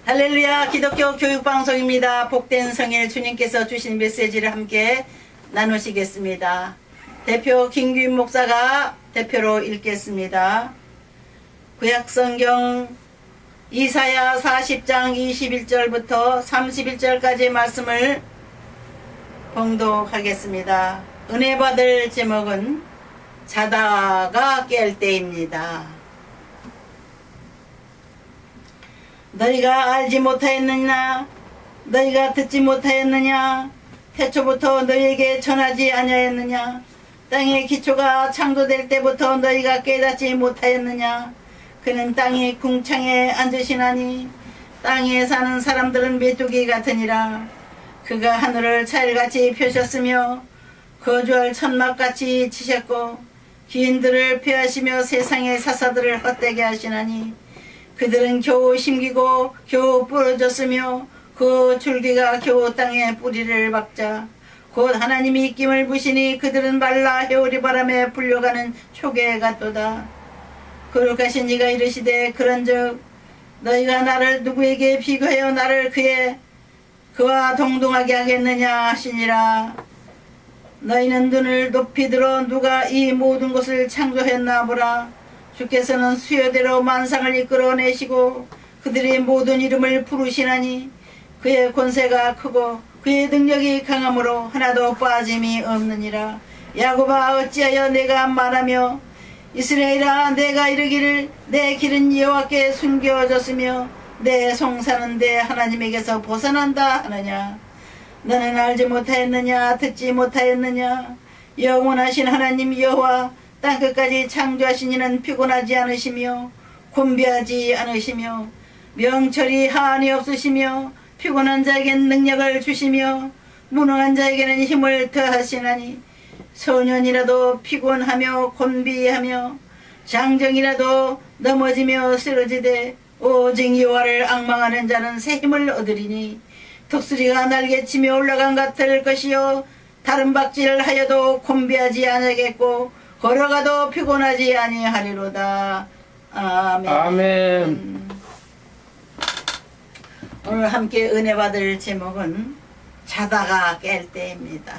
할렐루야, 기독교 교육방송입니다. 복된 성일 주님께서 주신 메시지를 함께 나누시겠습니다. 대표 김규인 목사가 대표로 읽겠습니다. 구약성경 이사야 40장 21절부터 31절까지 말씀을 봉독하겠습니다. 은혜 받을 제목은 자다가 깰 때입니다. 너희가 알지 못하였느냐? 너희가 듣지 못하였느냐? 태초부터 너희에게 전하지 아니하였느냐? 땅의 기초가 창조될 때부터 너희가 깨닫지 못하였느냐? 그는 땅의 궁창에 앉으시나니 땅에 사는 사람들은 메뚜기 같으니라. 그가 하늘을 차일같이 펴셨으며 거주할 천막같이 치셨고 기인들을 폐하시며 세상의 사사들을 헛되게 하시나니 그들은 겨우 심기고 겨우 부러졌으며 그 줄기가 겨우 땅에 뿌리를 박자 곧 하나님이 입김을 부시니 그들은 말라 해오리 바람에 불려가는 초계 같도다. 거룩하신 이가 이르시되 그런즉 너희가 나를 누구에게 비교하여 나를 그와 동등하게 하겠느냐 하시니라. 너희는 눈을 높이 들어 누가 이 모든 것을 창조했나 보라. 주께서는 수요대로 만상을 이끌어내시고 그들의 모든 이름을 부르시나니 그의 권세가 크고 그의 능력이 강함으로 하나도 빠짐이 없느니라. 야곱아 어찌하여 내가 말하며 이스라엘아 내가 이르기를 내 길은 여호와께 숨겨졌으며 내 송사는 내 하나님에게서 벗어난다 하느냐. 너는 알지 못하였느냐? 듣지 못하였느냐? 영원하신 하나님 여호와 땅끝까지 창조하신 이는 피곤하지 않으시며 곤비하지 않으시며 명철이 한이 없으시며 피곤한 자에게는 능력을 주시며 무능한 자에게는 힘을 더하시나니 소년이라도 피곤하며 곤비하며 장정이라도 넘어지며 쓰러지되 오직 여호와를 앙망하는 자는 새 힘을 얻으리니 독수리가 날개치며 올라간 같을 것이요 다른 박질을 하여도 곤비하지 않으겠고 걸어가도 피곤하지 아니하리로다. 아멘. 아멘. 오늘 함께 은혜 받을 제목은 자다가 깰 때입니다.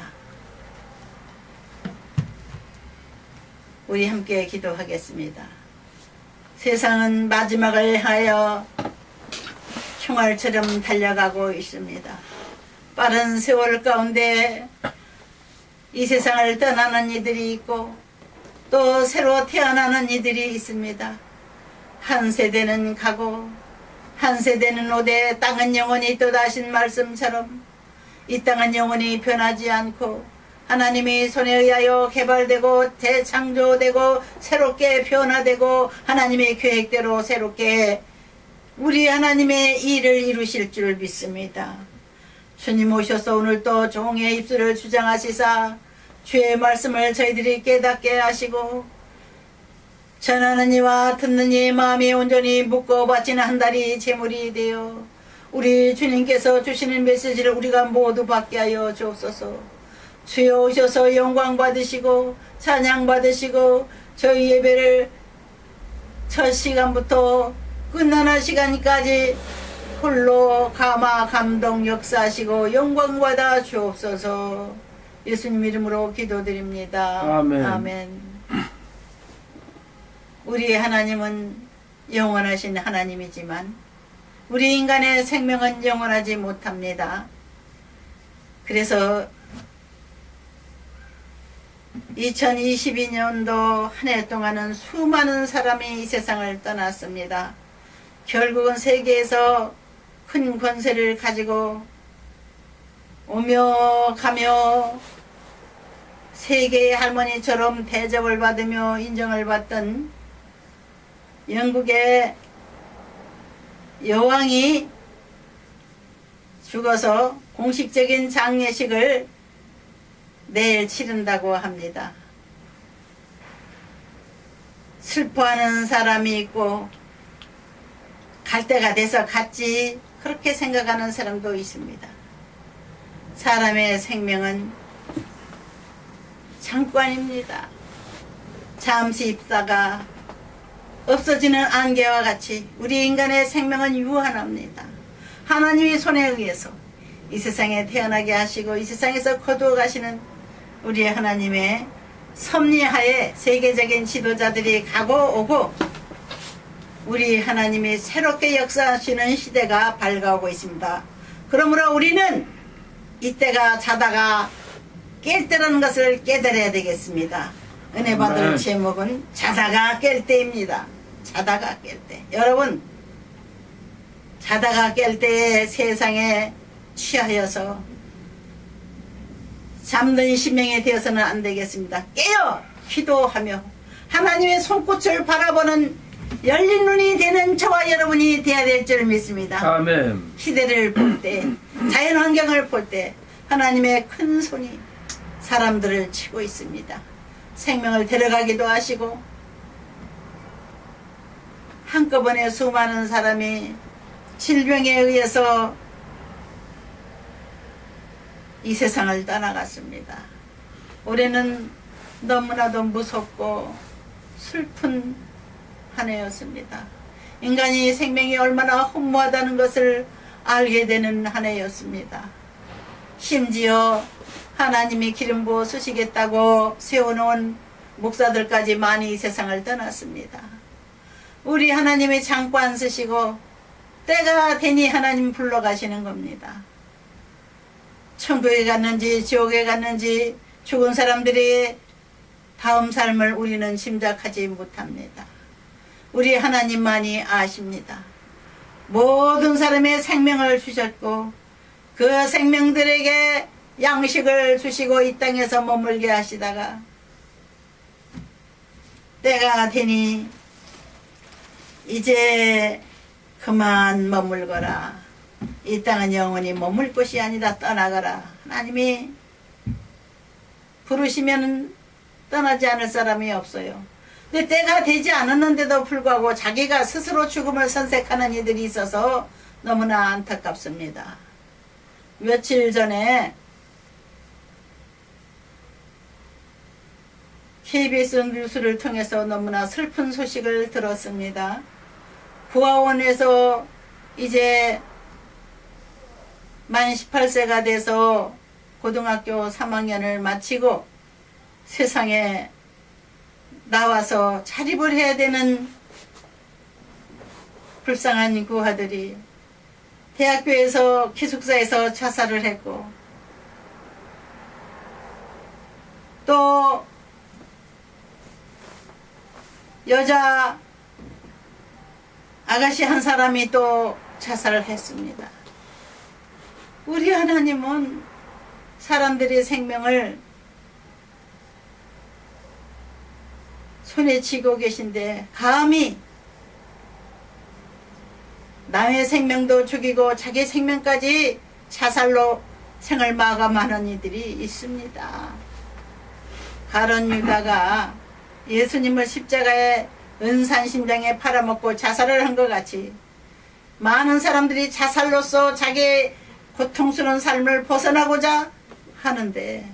우리 함께 기도하겠습니다. 세상은 마지막을 향하여 총알처럼 달려가고 있습니다. 빠른 세월 가운데 이 세상을 떠나는 이들이 있고 또 새로 태어나는 이들이 있습니다. 한 세대는 가고 한 세대는 오되 땅은 영원히 또다신 말씀처럼 이 땅은 영원히 변하지 않고 하나님이 손에 의하여 개발되고 재창조되고 새롭게 변화되고 하나님의 계획대로 새롭게 우리 하나님의 일을 이루실 줄 믿습니다. 주님 오셔서 오늘 또 종의 입술을 주장하시사 주의 말씀을 저희들이 깨닫게 하시고 전하는 이와 듣는 이의 마음이 온전히 묻고 바치는 한 달이 제물이 되어 우리 주님께서 주시는 메시지를 우리가 모두 받게 하여 주옵소서. 주여 오셔서 영광 받으시고 찬양 받으시고 저희 예배를 첫 시간부터 끝나는 시간까지 홀로 감화 감동 역사하시고 영광 받아 주옵소서. 예수님 이름으로 기도드립니다. 아멘. 아멘. 우리 하나님은 영원하신 하나님이지만 우리 인간의 생명은 영원하지 못합니다. 그래서 2022년도 한 해 동안은 수많은 사람이 이 세상을 떠났습니다. 결국은 세계에서 큰 권세를 가지고 오며 가며 세계의 할머니처럼 대접을 받으며 인정을 받던 영국의 여왕이 죽어서 공식적인 장례식을 내일 치른다고 합니다. 슬퍼하는 사람이 있고 갈 때가 돼서 갔지 그렇게 생각하는 사람도 있습니다. 사람의 생명은 잠깐입니다. 잠시 있다가 없어지는 안개와 같이 우리 인간의 생명은 유한합니다. 하나님의 손에 의해서 이 세상에 태어나게 하시고 이 세상에서 거두어 가시는 우리의 하나님의 섭리하에 세계적인 지도자들이 가고 오고 우리 하나님이 새롭게 역사하시는 시대가 밝아오고 있습니다. 그러므로 우리는 이때가 자다가 깰 때라는 것을 깨달아야 되겠습니다. 은혜 받을 제목은 자다가 깰 때입니다. 자다가 깰 때. 여러분, 자다가 깰 때에 세상에 취하여서 잠든 심령이 되어서는 안 되겠습니다. 깨어 기도하며 하나님의 손꽃을 바라보는 열린 눈이 되는 저와 여러분이 되어야 될 줄 믿습니다. 아멘. 시대를 볼 때, 자연 환경을 볼 때 하나님의 큰 손이 사람들을 치고 있습니다. 생명을 데려가기도 하시고 한꺼번에 수많은 사람이 질병에 의해서 이 세상을 떠나갔습니다. 올해는 너무나도 무섭고 슬픈 한 해였습니다. 인간이 생명이 얼마나 허무하다는 것을 알게 되는 한 해였습니다. 심지어 하나님이 기름 부어 쓰시겠다고 세워놓은 목사들까지 많이 이 세상을 떠났습니다. 우리 하나님이 잠깐 쓰시고 때가 되니 하나님 불러가시는 겁니다. 천국에 갔는지 지옥에 갔는지 죽은 사람들이 다음 삶을 우리는 짐작하지 못합니다. 우리 하나님만이 아십니다. 모든 사람의 생명을 주셨고 그 생명들에게 양식을 주시고 이 땅에서 머물게 하시다가 때가 되니 이제 그만 머물거라. 이 땅은 영원히 머물 곳이 아니다. 떠나가라. 하나님이 부르시면 떠나지 않을 사람이 없어요. 근데 때가 되지 않았는데도 불구하고 자기가 스스로 죽음을 선택하는 이들이 있어서 너무나 안타깝습니다. 며칠 전에 KBS 뉴스를 통해서 너무나 슬픈 소식을 들었습니다. 구하원에서 이제 만 18세가 돼서 고등학교 3학년을 마치고 세상에 나와서 자립을 해야 되는 불쌍한 구하들이 대학교에서 기숙사에서 자살을 했고 또 여자 아가씨 한 사람이 또 자살을 했습니다. 우리 하나님은 사람들의 생명을 손에 쥐고 계신데 감히 남의 생명도 죽이고 자기 생명까지 자살로 생을 마감하는 이들이 있습니다. 가룟 유다가 예수님을 십자가에 은산심장에 팔아먹고 자살을 한 것 같이 많은 사람들이 자살로서 자기의 고통스러운 삶을 벗어나고자 하는데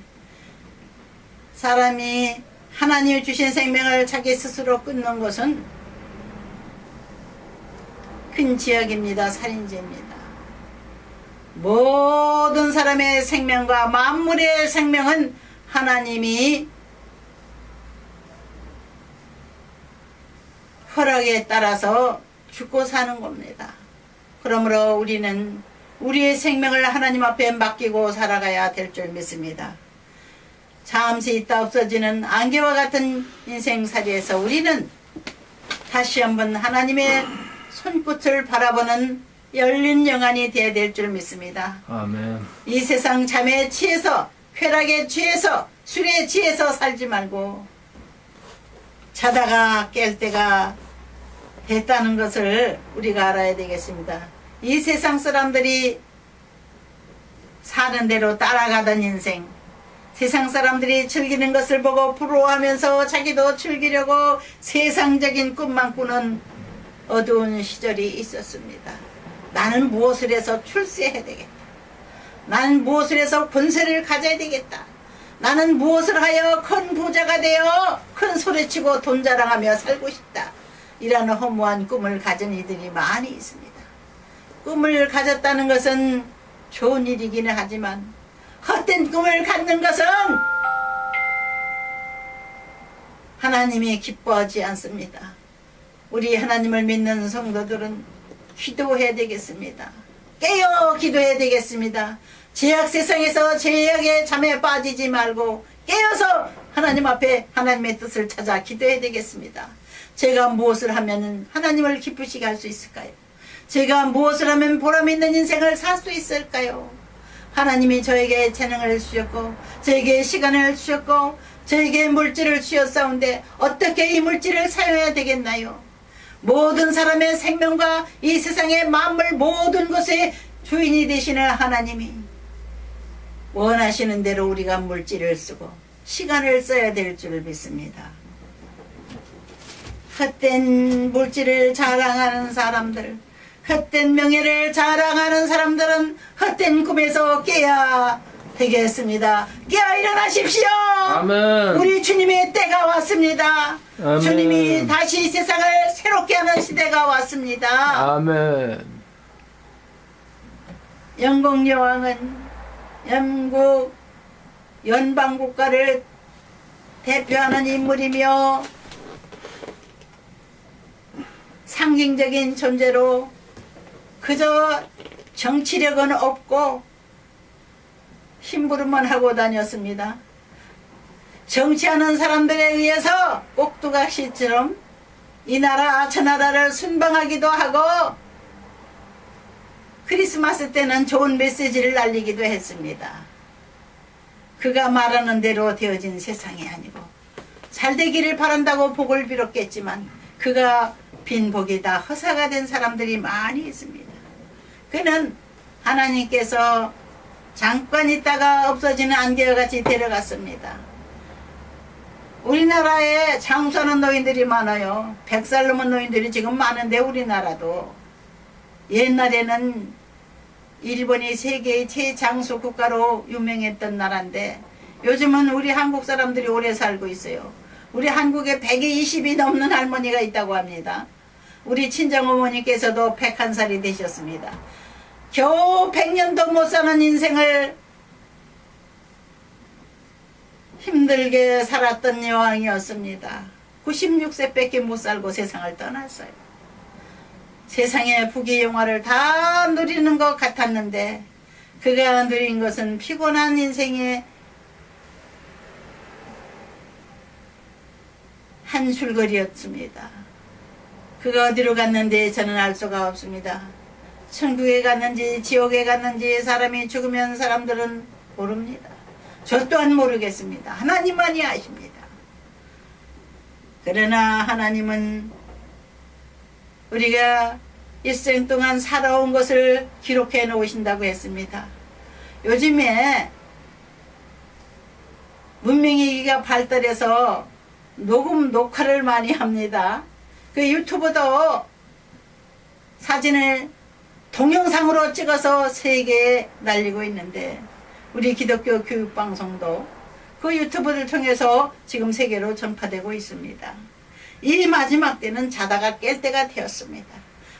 사람이 하나님이 주신 생명을 자기 스스로 끊는 것은 큰 지역입니다. 살인죄입니다. 모든 사람의 생명과 만물의 생명은 하나님이 허락에 따라서 죽고 사는 겁니다. 그러므로 우리는 우리의 생명을 하나님 앞에 맡기고 살아가야 될 줄 믿습니다. 잠시 있다 없어지는 안개와 같은 인생살이에서 우리는 다시 한번 하나님의 손끝을 바라보는 열린 영안이 되어야 될 줄 믿습니다. 아멘. 이 세상 잠에 취해서 쾌락에 취해서 술에 취해서 살지 말고 자다가 깰 때가 됐다는 것을 우리가 알아야 되겠습니다. 이 세상 사람들이 사는 대로 따라가던 인생, 세상 사람들이 즐기는 것을 보고 부러워하면서 자기도 즐기려고 세상적인 꿈만 꾸는 어두운 시절이 있었습니다. 나는 무엇을 해서 출세해야 되겠다. 나는 무엇을 해서 권세를 가져야 되겠다. 나는 무엇을 하여 큰 부자가 되어 큰 소리치고 돈 자랑하며 살고 싶다. 이라는 허무한 꿈을 가진 이들이 많이 있습니다. 꿈을 가졌다는 것은 좋은 일이기는 하지만 헛된 꿈을 갖는 것은 하나님이 기뻐하지 않습니다. 우리 하나님을 믿는 성도들은 기도해야 되겠습니다. 깨어 기도해야 되겠습니다. 죄악 세상에서 죄악의 잠에 빠지지 말고 깨어서 하나님 앞에 하나님의 뜻을 찾아 기도해야 되겠습니다. 제가 무엇을 하면 하나님을 기쁘시게 할 수 있을까요? 제가 무엇을 하면 보람 있는 인생을 살 수 있을까요? 하나님이 저에게 재능을 주셨고 저에게 시간을 주셨고 저에게 물질을 주셨사온데 어떻게 이 물질을 사용해야 되겠나요? 모든 사람의 생명과 이 세상의 만물 모든 것의 주인이 되시는 하나님이 원하시는 대로 우리가 물질을 쓰고 시간을 써야 될 줄 믿습니다. 헛된 물질을 자랑하는 사람들, 헛된 명예를 자랑하는 사람들은 헛된 꿈에서 깨야 되겠습니다. 깨어 일어나십시오. 아멘. 우리 주님의 때가 왔습니다. 아멘. 주님이 다시 세상을 새롭게 하는 시대가 왔습니다. 아멘. 영국 여왕은 영국 연방국가를 대표하는 인물이며 상징적인 존재로 그저 정치력은 없고 심부름만 하고 다녔습니다. 정치하는 사람들에 의해서 꼭두각시처럼 이 나라 저 나라를 순방하기도 하고 크리스마스 때는 좋은 메시지를 날리기도 했습니다. 그가 말하는 대로 되어진 세상이 아니고 잘되기를 바란다고 복을 빌었겠지만 그가 빈 복이다 허사가 된 사람들이 많이 있습니다. 그는 하나님께서 잠깐 있다가 없어지는 안개와같이 데려갔습니다. 우리나라에 장수하는 노인들이 많아요. 100살 넘은 노인들이 지금 많은데 우리나라도 옛날에는 일본이 세계의 최장수 국가로 유명했던 나라인데 요즘은 우리 한국 사람들이 오래 살고 있어요. 우리 한국에 120이 넘는 할머니가 있다고 합니다. 우리 친정어머니께서도 101살이 되셨습니다. 겨우 100년도 못 사는 인생을 힘들게 살았던 여왕이었습니다. 96세밖에 못 살고 세상을 떠났어요. 세상의 부귀영화를 다 누리는 것 같았는데 그가 누린 것은 피곤한 인생의 한 줄거리였습니다. 그가 어디로 갔는지 저는 알 수가 없습니다. 천국에 갔는지 지옥에 갔는지 사람이 죽으면 사람들은 모릅니다. 저 또한 모르겠습니다. 하나님만이 아십니다. 그러나 하나님은 우리가 일생 동안 살아온 것을 기록해 놓으신다고 했습니다. 요즘에 문명기가 발달해서 녹화를 많이 합니다. 그 유튜브도 사진을 동영상으로 찍어서 세계에 날리고 있는데 우리 기독교 교육방송도 그 유튜브를 통해서 지금 세계로 전파되고 있습니다. 이 마지막 때는 자다가 깰 때가 되었습니다.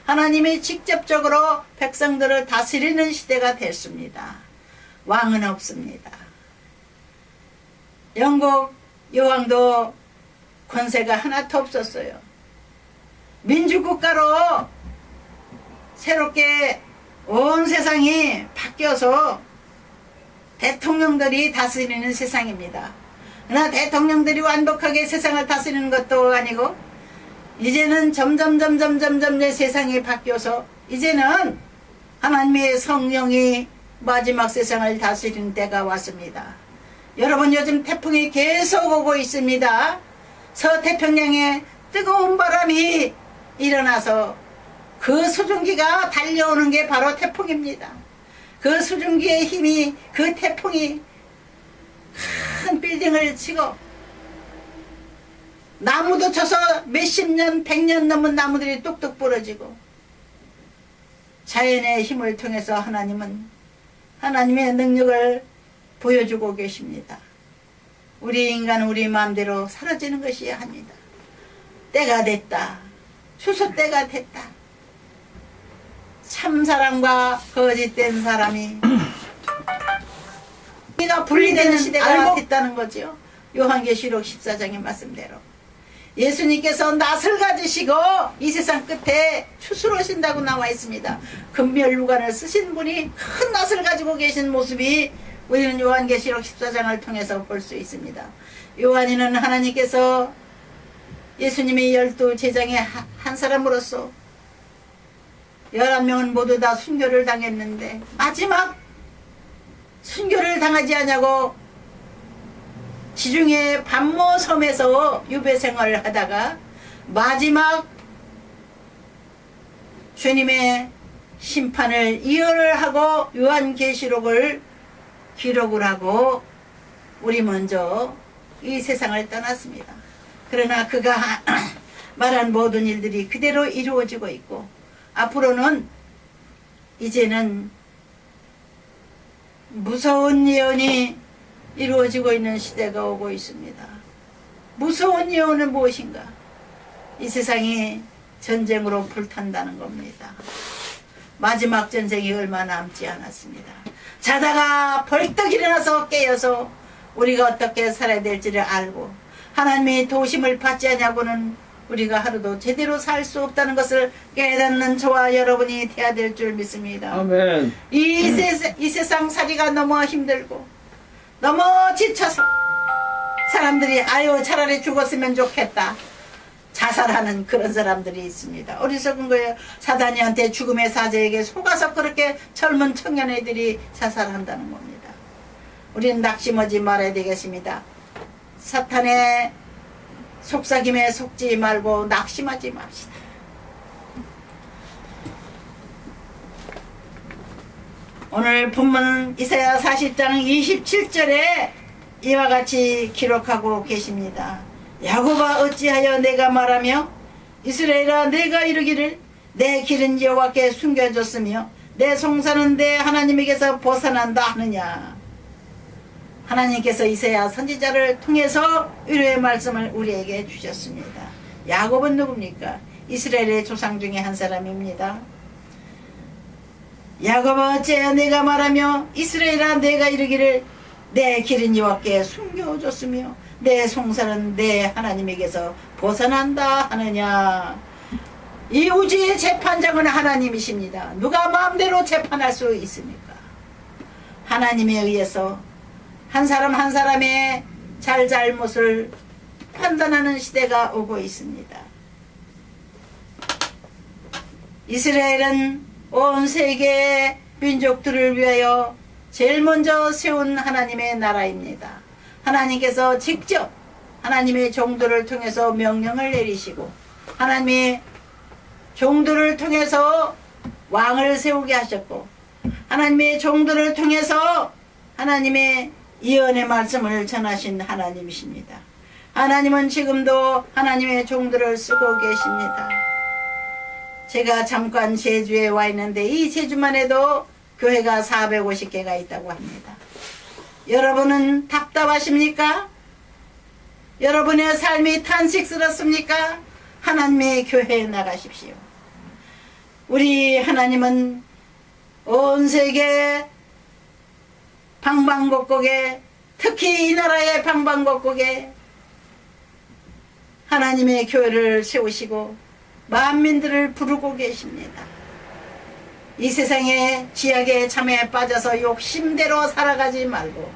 하나님이 직접적으로 백성들을 다스리는 시대가 됐습니다. 왕은 없습니다. 영국 여왕도 권세가 하나도 없었어요. 민주국가로 새롭게 온 세상이 바뀌어서 대통령들이 다스리는 세상입니다. 그러나 대통령들이 완벽하게 세상을 다스리는 것도 아니고 이제는 점점 내 세상이 바뀌어서 이제는 하나님의 성령이 마지막 세상을 다스리는 때가 왔습니다. 여러분 요즘 태풍이 계속 오고 있습니다. 서태평양에 뜨거운 바람이 일어나서 그 수증기가 달려오는 게 바로 태풍입니다. 그 수증기의 힘이 그 태풍이 큰 빌딩을 치고 나무도 쳐서 몇십 년, 100년 넘은 나무들이 뚝뚝 부러지고 자연의 힘을 통해서 하나님은 하나님의 능력을 보여주고 계십니다. 우리 인간은 우리 마음대로 사라지는 것이 아니다. 때가 됐다. 추수 때가 됐다. 참사람과 거짓된 사람이 우리가 분리되는 시대가 됐다는 거죠. 요한계시록 14장의 말씀대로 예수님께서 낫을 가지시고 이 세상 끝에 추수하신다고 나와 있습니다. 금멸루관을 쓰신 분이 큰 낫을 가지고 계신 모습이 우리는 요한계시록 14장을 통해서 볼 수 있습니다. 요한이는 하나님께서 예수님의 12제자의 한 사람으로서 11명은 모두 다 순교를 당했는데 마지막 순교를 당하지 않냐고 지중해 반모섬에서 유배 생활을 하다가 마지막 주님의 심판을 이어를 하고 요한계시록을 기록을 하고 우리 먼저 이 세상을 떠났습니다. 그러나 그가 말한 모든 일들이 그대로 이루어지고 있고 앞으로는 이제는 무서운 예언이 이루어지고 있는 시대가 오고 있습니다. 무서운 예언은 무엇인가? 이 세상이 전쟁으로 불탄다는 겁니다. 마지막 전쟁이 얼마 남지 않았습니다. 자다가 벌떡 일어나서 깨어서 우리가 어떻게 살아야 될지를 알고 하나님의 도우심을 받지 않냐고는 우리가 하루도 제대로 살 수 없다는 것을 깨닫는 저와 여러분이 되어야 될 줄 믿습니다. 아멘. 이 세상 살이가 너무 힘들고 너무 지쳐서 사람들이 아유 차라리 죽었으면 좋겠다 자살하는 그런 사람들이 있습니다. 어리석은 거예요. 사단이한테 죽음의 사자에게 속아서 그렇게 젊은 청년애들이 자살한다는 겁니다. 우리는 낙심하지 말아야 되겠습니다. 사탄의 속삭임에 속지 말고 낙심하지 맙시다. 오늘 본문 이사야 40장 27절에 이와 같이 기록하고 계십니다. 야곱아 어찌하여 내가 말하며 이스라엘아 내가 이르기를 내 길은 여호와께 숨겨졌으며 내 송사는 내 하나님에게서 벗어난다 하느냐. 하나님께서 이사야 선지자를 통해서 위로의 말씀을 우리에게 주셨습니다. 야곱은 누굽니까? 이스라엘의 조상 중에 한 사람입니다. 야곱아 어찌하여 내가 말하며 이스라엘아 내가 이르기를 내 길은 여호와께 숨겨졌으며 내 송사는 내 하나님에게서 벗어난다 하느냐. 이 우주의 재판장은 하나님이십니다. 누가 마음대로 재판할 수 있습니까? 하나님에 의해서 한 사람 한 사람의 잘잘못을 판단하는 시대가 오고 있습니다. 이스라엘은 온 세계의 민족들을 위하여 제일 먼저 세운 하나님의 나라입니다. 하나님께서 직접 하나님의 종들을 통해서 명령을 내리시고 하나님의 종들을 통해서 왕을 세우게 하셨고 하나님의 종들을 통해서 하나님의 예언의 말씀을 전하신 하나님이십니다. 하나님은 지금도 하나님의 종들을 쓰고 계십니다. 제가 잠깐 제주에 와 있는데 이 제주만 해도 교회가 450개가 있다고 합니다. 여러분은 답답하십니까? 여러분의 삶이 탄식스럽습니까? 하나님의 교회에 나가십시오. 우리 하나님은 온 세계 방방곡곡에 특히 이 나라의 방방곡곡에 하나님의 교회를 세우시고 만민들을 부르고 계십니다. 이 세상의 지약의 잠에 빠져서 욕심대로 살아가지 말고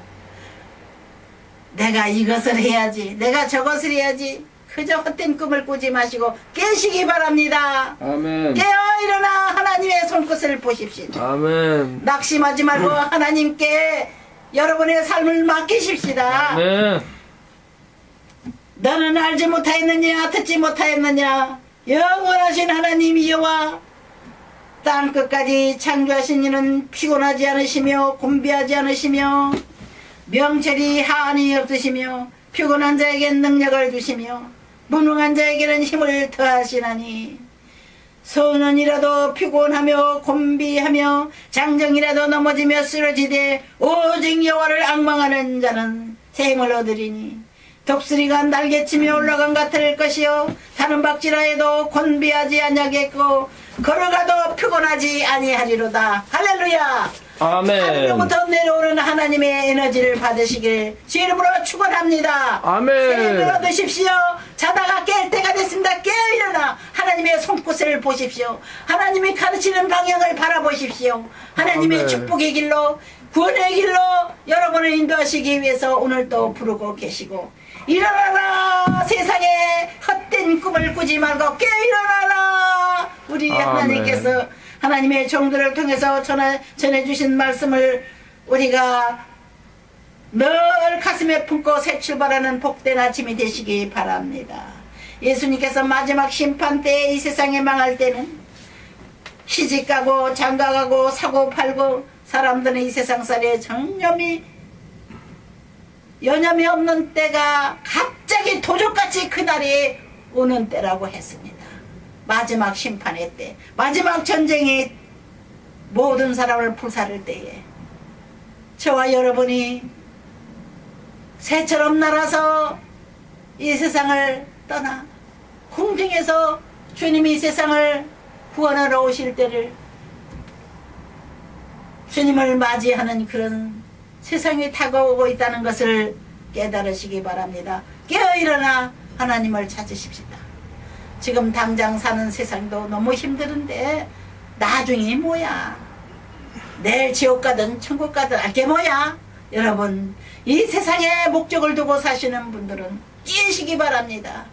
내가 이것을 해야지 내가 저것을 해야지 그저 헛된 꿈을 꾸지 마시고 깨시기 바랍니다. 아멘. 깨어 일어나 하나님의 손끝을 보십시오. 아멘. 낙심하지 말고 하나님께 여러분의 삶을 맡기십시다. 아멘. 너는 알지 못하였느냐 듣지 못하였느냐 영원하신 하나님 여호와 땅 끝까지 창조하신 이는 피곤하지 않으시며 곤비하지 않으시며 명철이 한이 없으시며 피곤한 자에게는 능력을 주시며 무능한 자에게는 힘을 더하시나니 소년이라도 피곤하며 곤비하며 장정이라도 넘어지며 쓰러지되 오직 여호와를 앙망하는 자는 새 힘을 얻으리니 독수리가 날개치며 올라간 같을 것이요 다른 박지라에도 곤비하지 아니하겠고 걸어가도 피곤하지 아니하리로다. 할렐루야. 아멘. 하늘로부터 내려오는 하나님의 에너지를 받으시길 주 이름으로 축원합니다. 아멘. 새해를 얻으십시오. 자다가 깰 때가 됐습니다. 깨어 일어나 하나님의 손끝을 보십시오. 하나님이 가르치는 방향을 바라보십시오. 하나님의 아멘. 축복의 길로 구원의 길로 여러분을 인도하시기 위해서 오늘도 부르고 계시고, 일어나라. 세상에 헛된 꿈을 꾸지 말고 깨어 일어나라. 우리 아멘. 하나님께서 하나님의 종들을 통해서 전해주신 말씀을 우리가 늘 가슴에 품고 새 출발하는 복된 아침이 되시기 바랍니다. 예수님께서 마지막 심판 때 이 세상에 망할 때는 시집가고 장가가고 사고 팔고 사람들은 이 세상살이에 여념이 없는 때가 갑자기 도적같이 그날이 오는 때라고 했습니다. 마지막 심판의 때, 마지막 전쟁이 모든 사람을 불사를 때에 저와 여러분이 새처럼 날아서 이 세상을 떠나 공중에서 주님이 이 세상을 구원하러 오실 때를 주님을 맞이하는 그런 세상이 다가오고 있다는 것을 깨달으시기 바랍니다. 깨어 일어나 하나님을 찾으십시다. 지금 당장 사는 세상도 너무 힘드는데 나중이 뭐야? 내일 지옥 가든 천국 가든 알게 뭐야? 여러분, 이 세상에 목적을 두고 사시는 분들은 깨시기 바랍니다.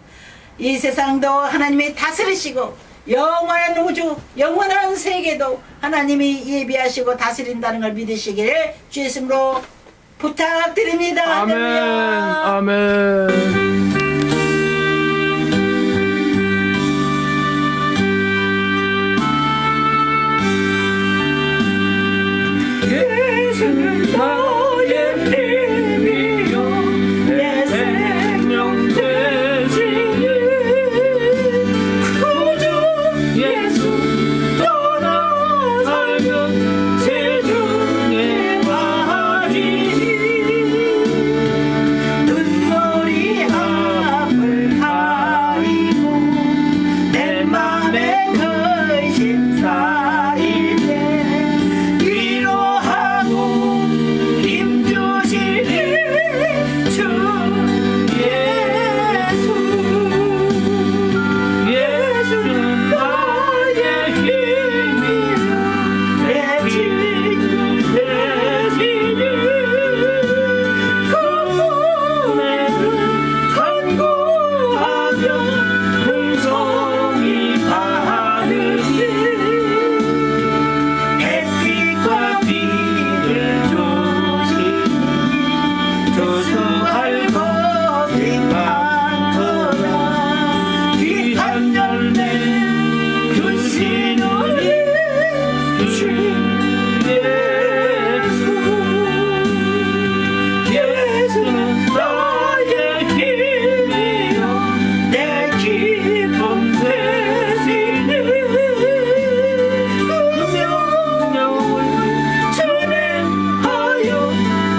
이 세상도 하나님이 다스리시고 영원한 우주, 영원한 세계도 하나님이 예비하시고 다스린다는 걸 믿으시기를 주 예수님으로 부탁드립니다. 아멘. 할렐루야. 아멘. 예수는 나의 힘이요 내 생명 되시니 구주 예수 떠나 살면 세중에 빠지니 눈물이 앞을 가리고 내 맘에 근심 쌓일 때 위로하고 힘주시니 주 예수. 예수는 나의 힘이요 내 친구 되시니 그분에는 간구하며 풍성이 하느니 햇빛과 비를 주시니 조수할 것이 많더라 귀한 열매 주시느니 주 예수. 예수는 나의 힘이요 내 기쁨 되시니 그 명령을 전행하여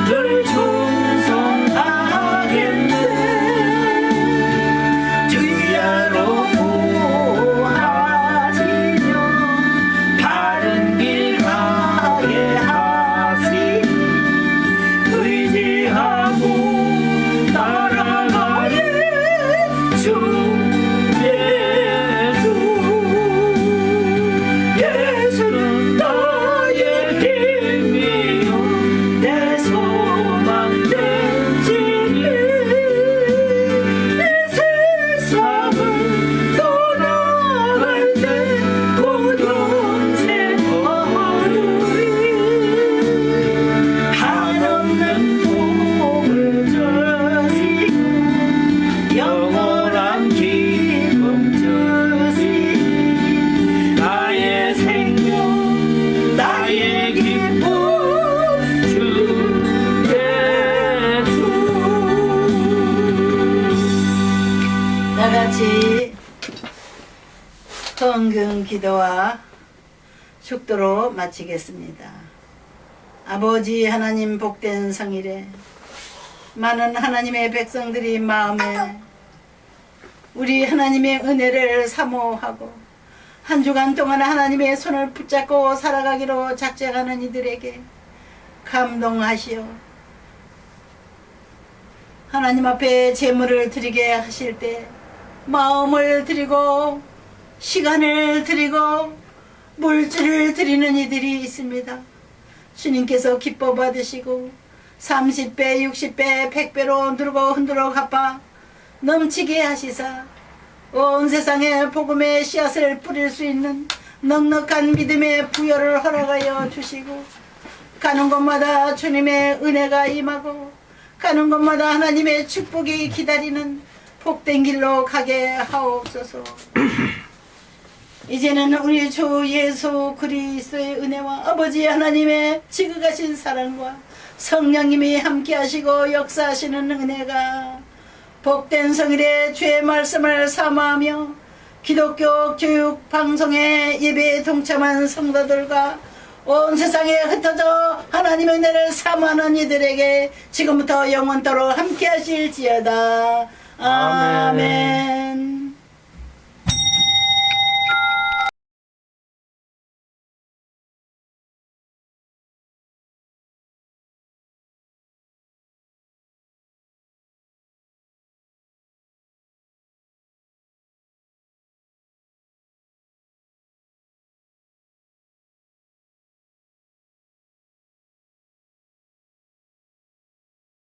늘 충성하겠네. 주야로 구하시며 바른 길 가게 하시니 의지하고 따라가리 주 예수. 예수는 나의 힘이요 내 소망 되시니 이 세상을 떠나갈 때 고동생 어루이 한없는 복을 주시고 영원한 기쁨 주시니 나의 생명 나의 기쁨 주 예수. 다같이 헌금 기도와 축도로 마치겠습니다. 아버지 하나님, 복된 성일에 많은 하나님의 백성들이 마음에 우리 하나님의 은혜를 사모하고 한 주간 동안 하나님의 손을 붙잡고 살아가기로 작정하는 이들에게 감동하시오. 하나님 앞에 제물을 드리게 하실 때 마음을 드리고 시간을 드리고 물질을 드리는 이들이 있습니다. 주님께서 기뻐 받으시고 30배, 60배, 100배로 누르고 흔들어 갚아 넘치게 하시사 온 세상에 복음의 씨앗을 뿌릴 수 있는 넉넉한 믿음의 부여를 허락하여 주시고 가는 곳마다 주님의 은혜가 임하고 가는 곳마다 하나님의 축복이 기다리는 복된 길로 가게 하옵소서. 이제는 우리 주 예수 그리스도의 은혜와 아버지 하나님의 지극하신 사랑과 성령님이 함께 하시고 역사하시는 은혜가 복된 성일의 주의 말씀을 사모하며 기독교 교육 방송의 예배에 동참한 성도들과 온 세상에 흩어져 하나님의 은혜를 사모하는 이들에게 지금부터 영원토록 함께 하실지어다. 아멘.